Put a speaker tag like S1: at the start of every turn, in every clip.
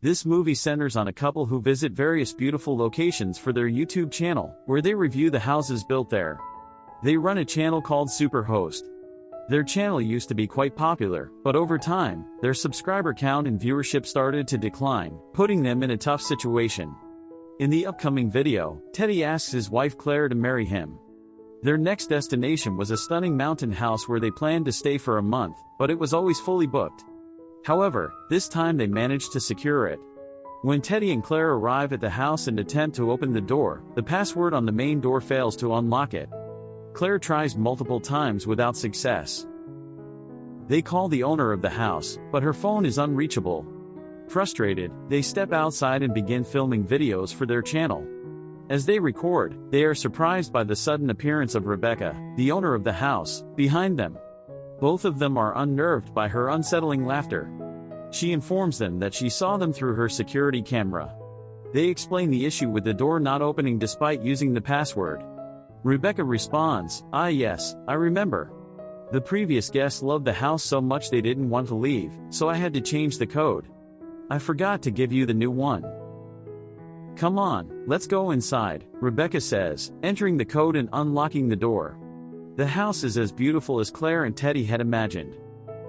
S1: This movie centers on a couple who visit various beautiful locations for their YouTube channel, where they review the houses built there. They run a channel called Superhost. Their channel used to be quite popular, but over time, their subscriber count and viewership started to decline, putting them in a tough situation. In the upcoming video, Teddy asks his wife Claire to marry him. Their next destination was a stunning mountain house where they planned to stay for a month, but it was always fully booked. However, this time they managed to secure it. When Teddy and Claire arrive at the house and attempt to open the door, the password on the main door fails to unlock it. Claire tries multiple times without success. They call the owner of the house, but her phone is unreachable. Frustrated, they step outside and begin filming videos for their channel. As they record, they are surprised by the sudden appearance of Rebecca, the owner of the house, behind them. Both of them are unnerved by her unsettling laughter. She informs them that she saw them through her security camera. They explain the issue with the door not opening despite using the password. Rebecca responds, "Ah yes, I remember. The previous guests loved the house so much they didn't want to leave, so I had to change the code. I forgot to give you the new one." "Come on, let's go inside," Rebecca says, entering the code and unlocking the door. The house is as beautiful as Claire and Teddy had imagined.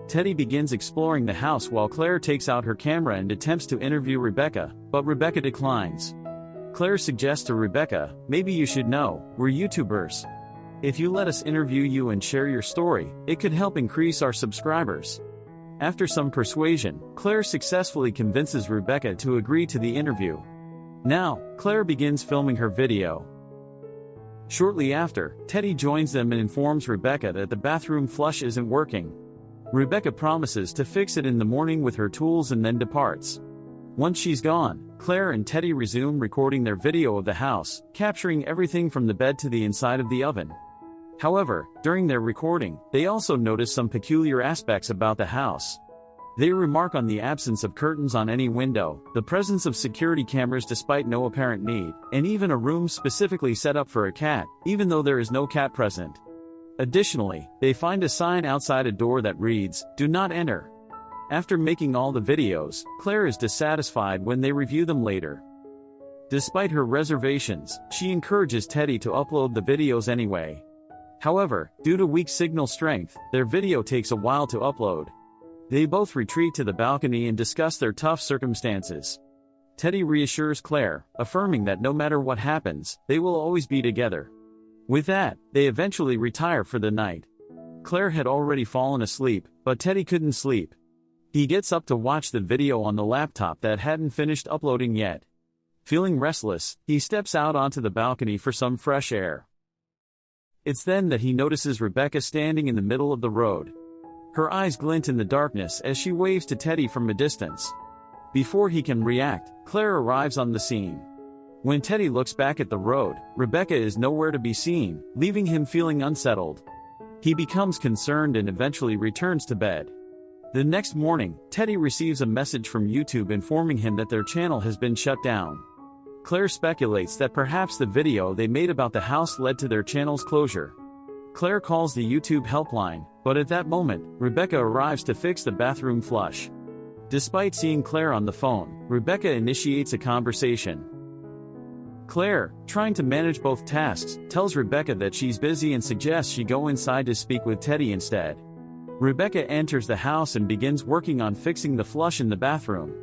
S1: Teddy begins exploring the house while Claire takes out her camera and attempts to interview Rebecca, but Rebecca declines. Claire suggests to Rebecca, "Maybe you should know, we're YouTubers. If you let us interview you and share your story, it could help increase our subscribers." After some persuasion, Claire successfully convinces Rebecca to agree to the interview. Now, Claire begins filming her video. Shortly after, Teddy joins them and informs Rebecca that the bathroom flush isn't working. Rebecca promises to fix it in the morning with her tools and then departs. Once she's gone, Claire and Teddy resume recording their video of the house, capturing everything from the bed to the inside of the oven. However, during their recording, they also notice some peculiar aspects about the house. They remark on the absence of curtains on any window, the presence of security cameras despite no apparent need, and even a room specifically set up for a cat, even though there is no cat present. Additionally, they find a sign outside a door that reads, "Do not enter." After making all the videos, Claire is dissatisfied when they review them later. Despite her reservations, she encourages Teddy to upload the videos anyway. However, due to weak signal strength, their video takes a while to upload. They both retreat to the balcony and discuss their tough circumstances. Teddy reassures Claire, affirming that no matter what happens, they will always be together. With that, they eventually retire for the night. Claire had already fallen asleep, but Teddy couldn't sleep. He gets up to watch the video on the laptop that hadn't finished uploading yet. Feeling restless, he steps out onto the balcony for some fresh air. It's then that he notices Rebecca standing in the middle of the road. Her eyes glint in the darkness as she waves to Teddy from a distance. Before he can react, Claire arrives on the scene. When Teddy looks back at the road, Rebecca is nowhere to be seen, leaving him feeling unsettled. He becomes concerned and eventually returns to bed. The next morning, Teddy receives a message from YouTube informing him that their channel has been shut down. Claire speculates that perhaps the video they made about the house led to their channel's closure. Claire calls the YouTube helpline, but at that moment, Rebecca arrives to fix the bathroom flush. Despite seeing Claire on the phone, Rebecca initiates a conversation. Claire, trying to manage both tasks, tells Rebecca that she's busy and suggests she go inside to speak with Teddy instead. Rebecca enters the house and begins working on fixing the flush in the bathroom.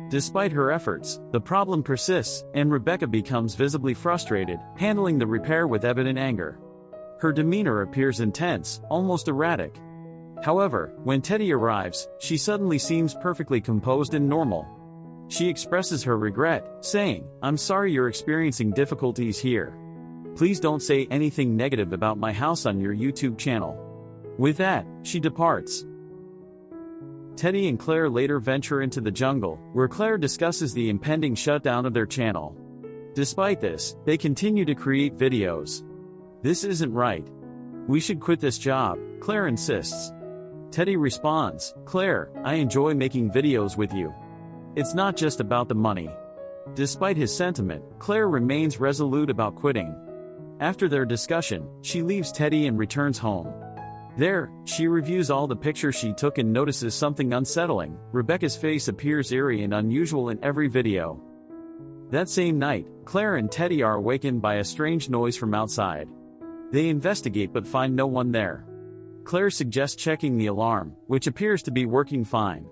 S1: Despite her efforts, the problem persists, and Rebecca becomes visibly frustrated, handling the repair with evident anger. Her demeanor appears intense, almost erratic. However, when Teddy arrives, she suddenly seems perfectly composed and normal. She expresses her regret, saying, "I'm sorry you're experiencing difficulties here. Please don't say anything negative about my house on your YouTube channel." With that, she departs. Teddy and Claire later venture into the jungle, where Claire discusses the impending shutdown of their channel. Despite this, they continue to create videos. "This isn't right. We should quit this job," Claire insists. Teddy responds, "Claire, I enjoy making videos with you. It's not just about the money." Despite his sentiment, Claire remains resolute about quitting. After their discussion, she leaves Teddy and returns home. There, she reviews all the pictures she took and notices something unsettling. Rebecca's face appears eerie and unusual in every video. That same night, Claire and Teddy are awakened by a strange noise from outside. They investigate but find no one there. Claire suggests checking the alarm, which appears to be working fine.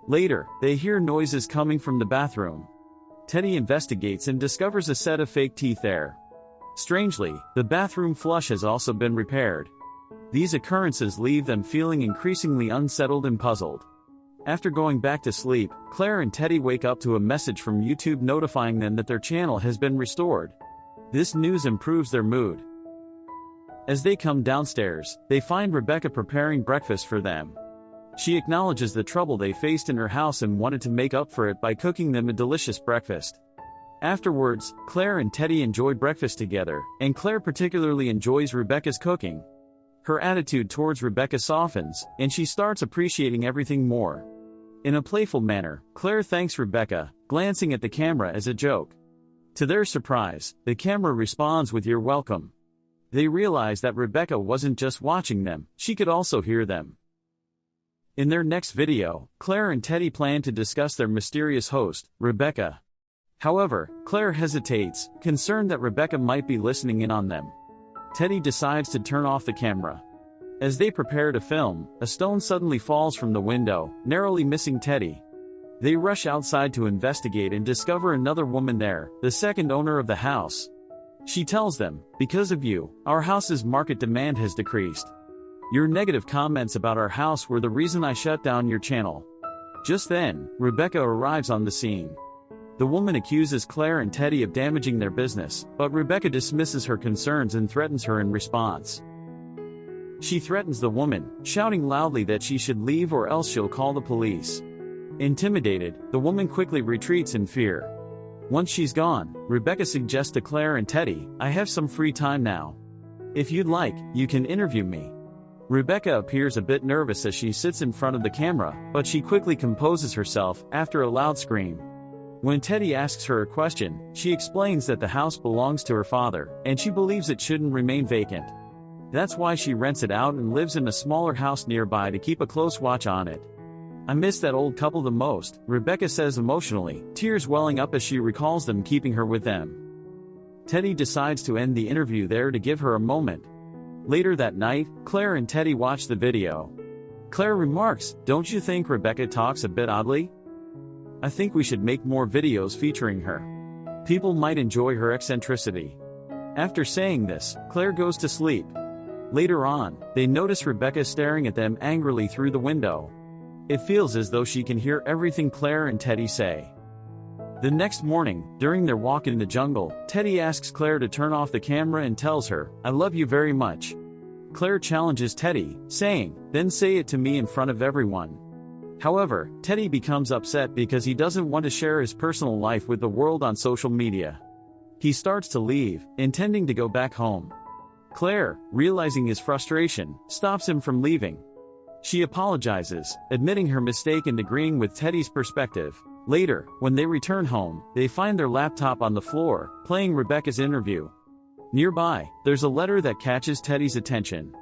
S1: Later, they hear noises coming from the bathroom. Teddy investigates and discovers a set of fake teeth there. Strangely, the bathroom flush has also been repaired. These occurrences leave them feeling increasingly unsettled and puzzled. After going back to sleep, Claire and Teddy wake up to a message from YouTube notifying them that their channel has been restored. This news improves their mood. As they come downstairs, they find Rebecca preparing breakfast for them. She acknowledges the trouble they faced in her house and wanted to make up for it by cooking them a delicious breakfast. Afterwards, Claire and Teddy enjoy breakfast together, and Claire particularly enjoys Rebecca's cooking. Her attitude towards Rebecca softens, and she starts appreciating everything more. In a playful manner, Claire thanks Rebecca, glancing at the camera as a joke. To their surprise, the camera responds with "You're welcome." They realize that Rebecca wasn't just watching them, she could also hear them. In their next video, Claire and Teddy plan to discuss their mysterious host, Rebecca. However, Claire hesitates, concerned that Rebecca might be listening in on them. Teddy decides to turn off the camera. As they prepare to film, a stone suddenly falls from the window, narrowly missing Teddy. They rush outside to investigate and discover another woman there, the second owner of the house. She tells them, "Because of you, our house's market demand has decreased. Your negative comments about our house were the reason I shut down your channel." Just then, Rebecca arrives on the scene. The woman accuses Claire and Teddy of damaging their business, but Rebecca dismisses her concerns and threatens her in response. She threatens the woman, shouting loudly that she should leave or else she'll call the police. Intimidated, the woman quickly retreats in fear. Once she's gone, Rebecca suggests to Claire and Teddy, "I have some free time now. If you'd like, you can interview me." Rebecca appears a bit nervous as she sits in front of the camera, but she quickly composes herself after a loud scream. When Teddy asks her a question, she explains that the house belongs to her father, and she believes it shouldn't remain vacant. That's why she rents it out and lives in a smaller house nearby to keep a close watch on it. "I miss that old couple the most," Rebecca says emotionally, tears welling up as she recalls them keeping her with them. Teddy decides to end the interview there to give her a moment. Later that night, Claire and Teddy watch the video. Claire remarks, "Don't you think Rebecca talks a bit oddly? I think we should make more videos featuring her. People might enjoy her eccentricity." After saying this, Claire goes to sleep. Later on, they notice Rebecca staring at them angrily through the window. It feels as though she can hear everything Claire and Teddy say. The next morning, during their walk in the jungle, Teddy asks Claire to turn off the camera and tells her, "I love you very much." Claire challenges Teddy, saying, "Then say it to me in front of everyone." However, Teddy becomes upset because he doesn't want to share his personal life with the world on social media. He starts to leave, intending to go back home. Claire, realizing his frustration, stops him from leaving. She apologizes, admitting her mistake and agreeing with Teddy's perspective. Later, when they return home, they find their laptop on the floor, playing Rebecca's interview. Nearby, there's a letter that catches Teddy's attention.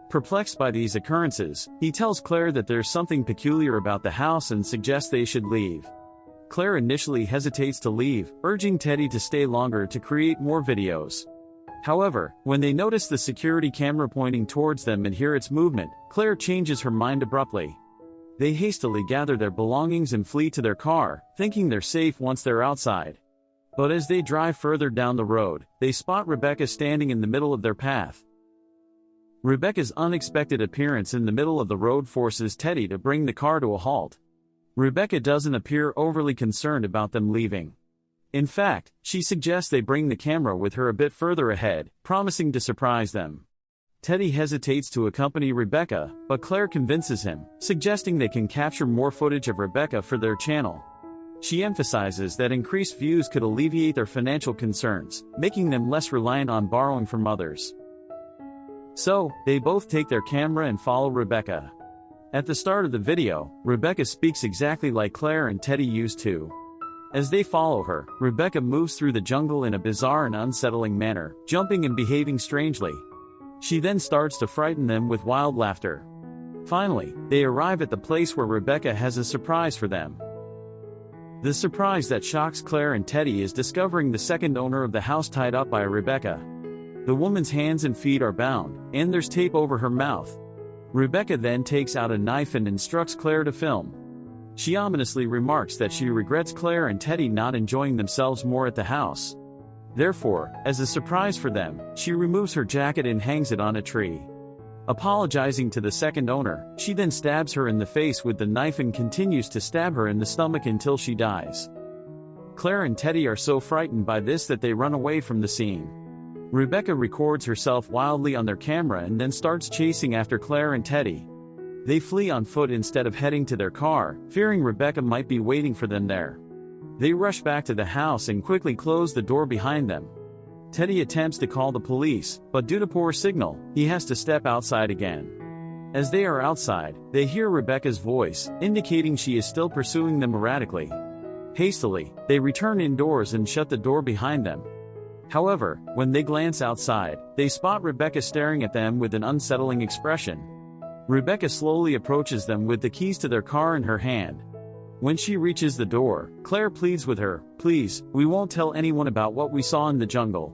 S1: Perplexed by these occurrences, he tells Claire that there's something peculiar about the house and suggests they should leave. Claire initially hesitates to leave, urging Teddy to stay longer to create more videos. However, when they notice the security camera pointing towards them and hear its movement, Claire changes her mind abruptly. They hastily gather their belongings and flee to their car, thinking they're safe once they're outside. But as they drive further down the road, they spot Rebecca standing in the middle of their path. Rebecca's unexpected appearance in the middle of the road forces Teddy to bring the car to a halt. Rebecca doesn't appear overly concerned about them leaving. In fact, she suggests they bring the camera with her a bit further ahead, promising to surprise them. Teddy hesitates to accompany Rebecca, but Claire convinces him, suggesting they can capture more footage of Rebecca for their channel. She emphasizes that increased views could alleviate their financial concerns, making them less reliant on borrowing from others. So, they both take their camera and follow Rebecca. At the start of the video, Rebecca speaks exactly like Claire and Teddy used to. As they follow her, Rebecca moves through the jungle in a bizarre and unsettling manner, jumping and behaving strangely. She then starts to frighten them with wild laughter. Finally, they arrive at the place where Rebecca has a surprise for them. The surprise that shocks Claire and Teddy is discovering the second owner of the house tied up by Rebecca. The woman's hands and feet are bound, and there's tape over her mouth. Rebecca then takes out a knife and instructs Claire to film. She ominously remarks that she regrets Claire and Teddy not enjoying themselves more at the house. Therefore, as a surprise for them, she removes her jacket and hangs it on a tree. Apologizing to the second owner, she then stabs her in the face with the knife and continues to stab her in the stomach until she dies. Claire and Teddy are so frightened by this that they run away from the scene. Rebecca records herself wildly on their camera and then starts chasing after Claire and Teddy. They flee on foot instead of heading to their car, fearing Rebecca might be waiting for them there. They rush back to the house and quickly close the door behind them. Teddy attempts to call the police, but due to poor signal, he has to step outside again. As they are outside, they hear Rebecca's voice, indicating she is still pursuing them erratically. Hastily, they return indoors and shut the door behind them. However, when they glance outside, they spot Rebecca staring at them with an unsettling expression. Rebecca slowly approaches them with the keys to their car in her hand. When she reaches the door, Claire pleads with her, "Please, we won't tell anyone about what we saw in the jungle.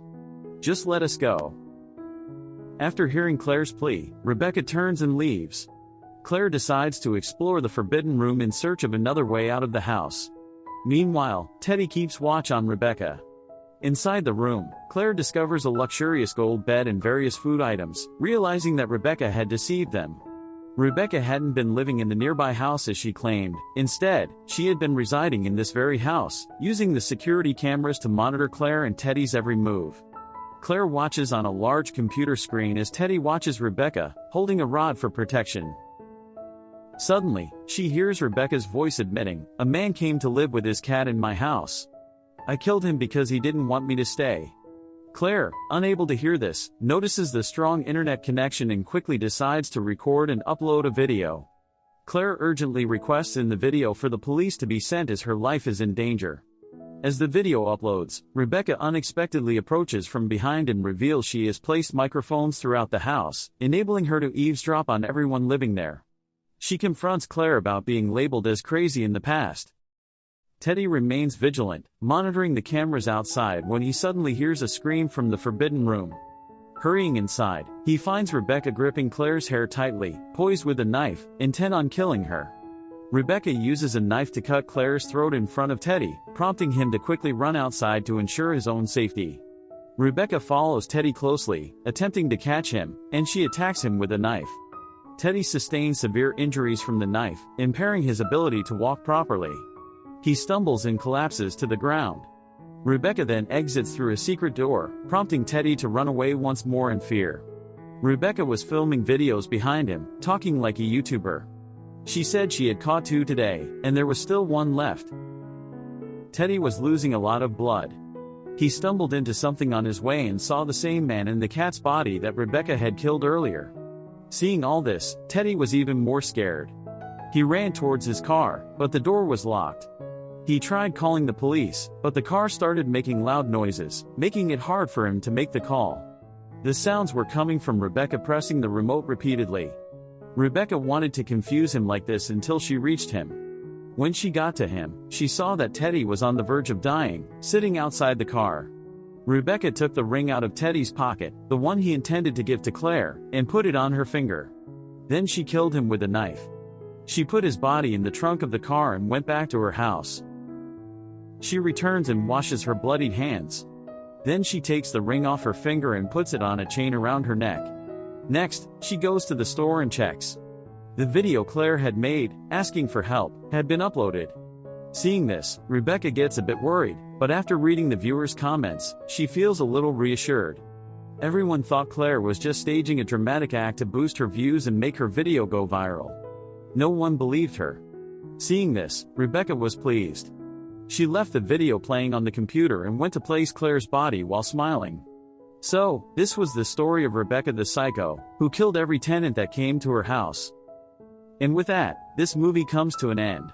S1: Just let us go." After hearing Claire's plea, Rebecca turns and leaves. Claire decides to explore the forbidden room in search of another way out of the house. Meanwhile, Teddy keeps watch on Rebecca. Inside the room, Claire discovers a luxurious gold bed and various food items, realizing that Rebecca had deceived them. Rebecca hadn't been living in the nearby house as she claimed. Instead, she had been residing in this very house, using the security cameras to monitor Claire and Teddy's every move. Claire watches on a large computer screen as Teddy watches Rebecca, holding a rod for protection. Suddenly, she hears Rebecca's voice admitting, "A man came to live with his cat in my house. I killed him because he didn't want me to stay." Claire, unable to hear this, notices the strong internet connection and quickly decides to record and upload a video. Claire urgently requests in the video for the police to be sent as her life is in danger. As the video uploads, Rebecca unexpectedly approaches from behind and reveals she has placed microphones throughout the house, enabling her to eavesdrop on everyone living there. She confronts Claire about being labeled as crazy in the past. Teddy remains vigilant, monitoring the cameras outside when he suddenly hears a scream from the forbidden room. Hurrying inside, he finds Rebecca gripping Claire's hair tightly, poised with a knife, intent on killing her. Rebecca uses a knife to cut Claire's throat in front of Teddy, prompting him to quickly run outside to ensure his own safety. Rebecca follows Teddy closely, attempting to catch him, and she attacks him with a knife. Teddy sustains severe injuries from the knife, impairing his ability to walk properly. He stumbles and collapses to the ground. Rebecca then exits through a secret door, prompting Teddy to run away once more in fear. Rebecca was filming videos behind him, talking like a YouTuber. She said she had caught 2 today, and there was still 1 left. Teddy was losing a lot of blood. He stumbled into something on his way and saw the same man in the cat's body that Rebecca had killed earlier. Seeing all this, Teddy was even more scared. He ran towards his car, but the door was locked. He tried calling the police, but the car started making loud noises, making it hard for him to make the call. The sounds were coming from Rebecca pressing the remote repeatedly. Rebecca wanted to confuse him like this until she reached him. When she got to him, she saw that Teddy was on the verge of dying, sitting outside the car. Rebecca took the ring out of Teddy's pocket, the one he intended to give to Claire, and put it on her finger. Then she killed him with a knife. She put his body in the trunk of the car and went back to her house. She returns and washes her bloodied hands. Then she takes the ring off her finger and puts it on a chain around her neck. Next, she goes to the store and checks. The video Claire had made, asking for help, had been uploaded. Seeing this, Rebecca gets a bit worried, but after reading the viewers' comments, she feels a little reassured. Everyone thought Claire was just staging a dramatic act to boost her views and make her video go viral. No one believed her. Seeing this, Rebecca was pleased. She left the video playing on the computer and went to place Claire's body while smiling. So, this was the story of Rebecca the Psycho, who killed every tenant that came to her house. And with that, this movie comes to an end.